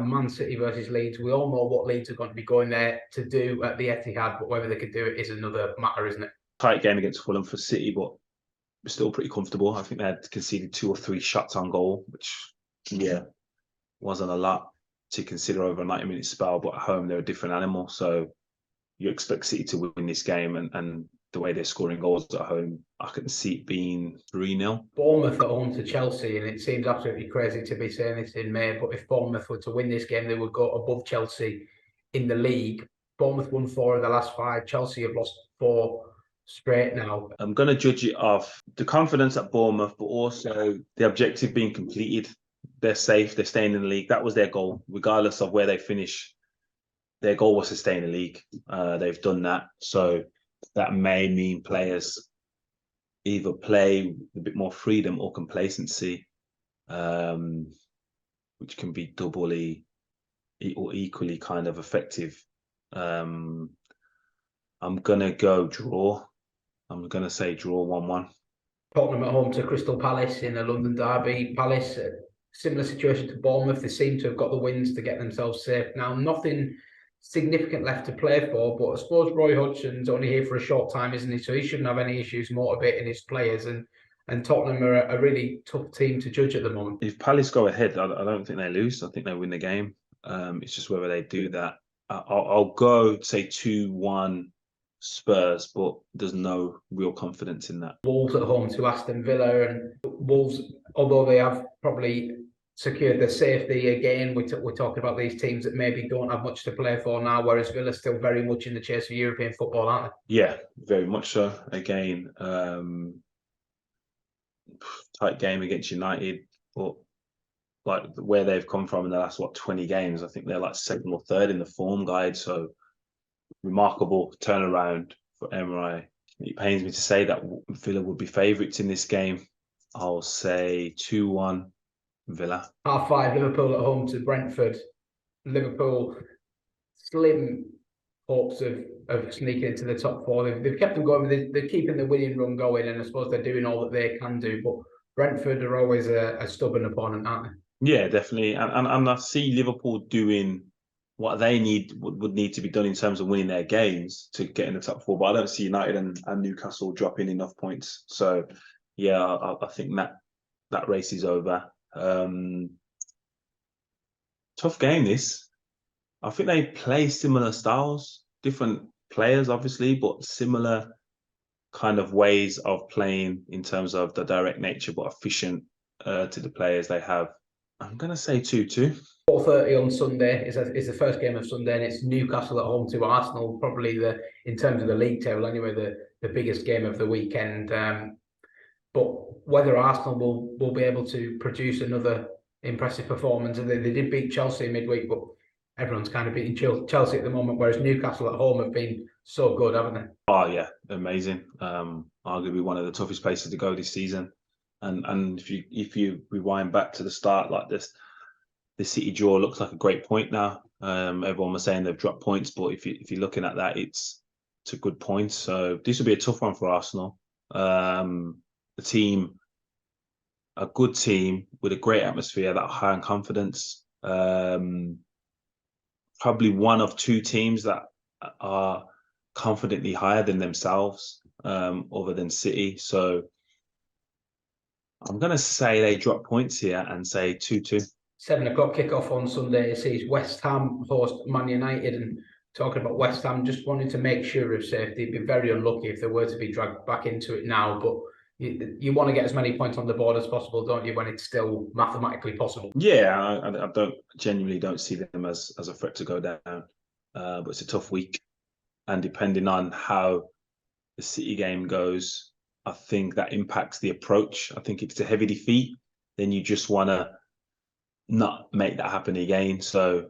and Man City versus Leeds. We all know what Leeds are going to be going there to do at the Etihad, but whether they can do it is another matter, isn't it? Tight game against Fulham for City, but we're still pretty comfortable. I think they had conceded 2 or 3 shots on goal, which, wasn't a lot to consider over a 90-minute spell, but at home they're a different animal. So you expect City to win this game, and the way they're scoring goals at home, I can see it being 3-0. Bournemouth at home to Chelsea, and it seems absolutely crazy to be saying this in May, but if Bournemouth were to win this game, they would go above Chelsea in the league. Bournemouth won 4 of the last 5. Chelsea have lost 4 straight now. I'm going to judge it off the confidence at Bournemouth, but also the objective being completed. They're safe. They're staying in the league. That was their goal, regardless of where they finish. Their goal was to stay in the league. They've done that. So that may mean players either play with a bit more freedom or complacency, which can be doubly or equally kind of effective. I'm going to go draw. I'm going to say draw 1-1. Tottenham at home to Crystal Palace in a London derby. Palace, similar situation to Bournemouth. They seem to have got the wins to get themselves safe. Now, nothing significant left to play for, but I suppose Roy Hodgson's only here for a short time, isn't he? So he shouldn't have any issues motivating his players. And Tottenham are a really tough team to judge at the moment. If Palace go ahead, I don't think they lose. I think they win the game. It's just whether they do that. I'll go, say, 2-1 Spurs, but there's no real confidence in that. Wolves at home to Aston Villa, and Wolves, although they have probably secured their safety again, we're talking about these teams that maybe don't have much to play for now, whereas Villa's still very much in the chase for European football, aren't they? Yeah, very much so. Again, tight game against United, but like where they've come from in the last 20 games, I think they're like 2nd or 3rd in the form guide. So remarkable turnaround for Emery. It pains me to say that Villa would be favourites in this game. I'll say 2-1 Villa. 5:30 Liverpool at home to Brentford. Liverpool, slim hopes of sneaking into the top 4. They've kept them going. They're keeping the winning run going, and I suppose they're doing all that they can do. But Brentford are always a stubborn opponent, aren't they? Yeah, definitely. And I see Liverpool doing what they would need to be done in terms of winning their games to get in the top 4. But I don't see United and Newcastle dropping enough points. So yeah, I think that race is over. Tough game this. I think they play similar styles, different players obviously, but similar kind of ways of playing in terms of the direct nature, but efficient to the players they have. I'm going to say 2-2. 4:30 on Sunday is the first game of Sunday, and it's Newcastle at home to Arsenal, probably in terms of the league table anyway, the biggest game of the weekend. But whether Arsenal will be able to produce another impressive performance, and they did beat Chelsea midweek, but everyone's kind of beating Chelsea at the moment, whereas Newcastle at home have been so good, haven't they? Oh yeah, amazing. Arguably one of the toughest places to go this season. And if you rewind back to the start like this, the City draw looks like a great point now. Everyone was saying they've dropped points, but if you're looking at that, it's a good point. So this will be a tough one for Arsenal. A good team with a great atmosphere, that high in confidence. Probably one of 2 teams that are confidently higher than themselves, other than City. So I'm going to say they drop points here and say 2-2. 7 o'clock kickoff on Sunday. It sees West Ham host Man United, and talking about West Ham, just wanting to make sure of safety. It'd be very unlucky if they were to be dragged back into it now, but you want to get as many points on the board as possible, don't you, when it's still mathematically possible? Yeah, I genuinely don't see them as a threat to go down. But it's a tough week, and depending on how the City game goes, I think that impacts the approach. I think if it's a heavy defeat, then you just want to not make that happen again. So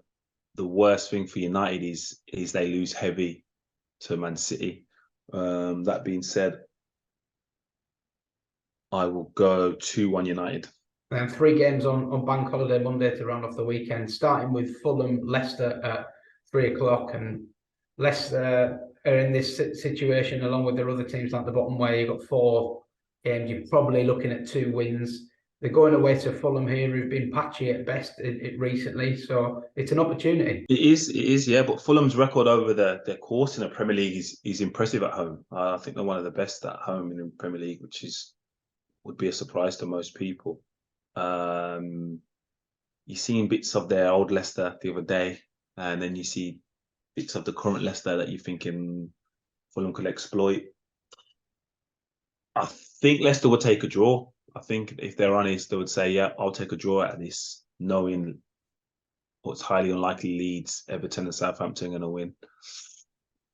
the worst thing for United is they lose heavy to Man City. That being said, I will go 2-1 United. And 3 games on Bank Holiday Monday to round off the weekend, starting with Fulham, Leicester at 3 o'clock. And Leicester are in this situation along with their other teams at the bottom, where you've got 4 games. You're probably looking at 2 wins. They're going away to Fulham here, who've been patchy at best recently. So it's an opportunity. It is, yeah. But Fulham's record over their course in the Premier League is impressive at home. I think they're one of the best at home in the Premier League, which would be a surprise to most people. You've seen bits of their old Leicester the other day, and then you see bits of the current Leicester that you're thinking Fulham could exploit. I think Leicester will take a draw. I think if they're honest, they would say, yeah, I'll take a draw at this, knowing what's highly unlikely Leeds, Everton and Southampton are going to win.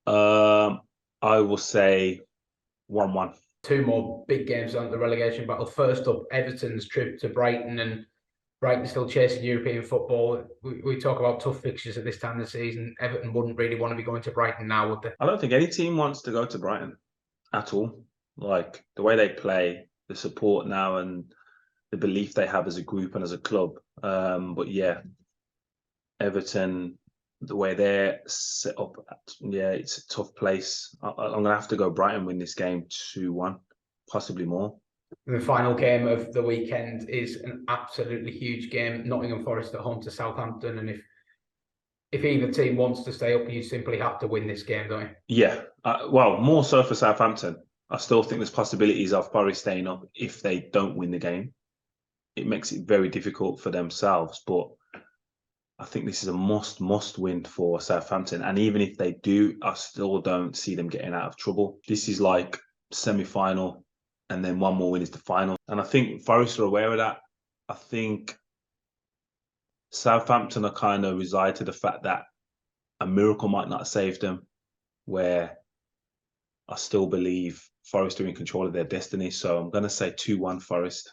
I will say 1-1. Two more big games on the relegation battle. First up, Everton's trip to Brighton, and Brighton still chasing European football. We talk about tough fixtures at this time of the season. Everton wouldn't really want to be going to Brighton now, would they? I don't think any team wants to go to Brighton at all. Like the way they play, the support now, and the belief they have as a group and as a club. But yeah, Everton, the way they're set up, it's a tough place. I'm going to have to go Brighton win this game 2-1, possibly more. The final game of the weekend is an absolutely huge game. Nottingham Forest at home to Southampton, and if either team wants to stay up, you simply have to win this game, don't you? Yeah, well, more so for Southampton. I still think there's possibilities of Forest staying up if they don't win the game. It makes it very difficult for themselves, but I think this is a must win for Southampton. And even if they do, I still don't see them getting out of trouble. This is like semi-final, and then one more win is the final. And I think Forest are aware of that. I think Southampton are kind of resigned to the fact that a miracle might not save them, where I still believe Forest are in control of their destiny. So I'm going to say 2-1 Forest.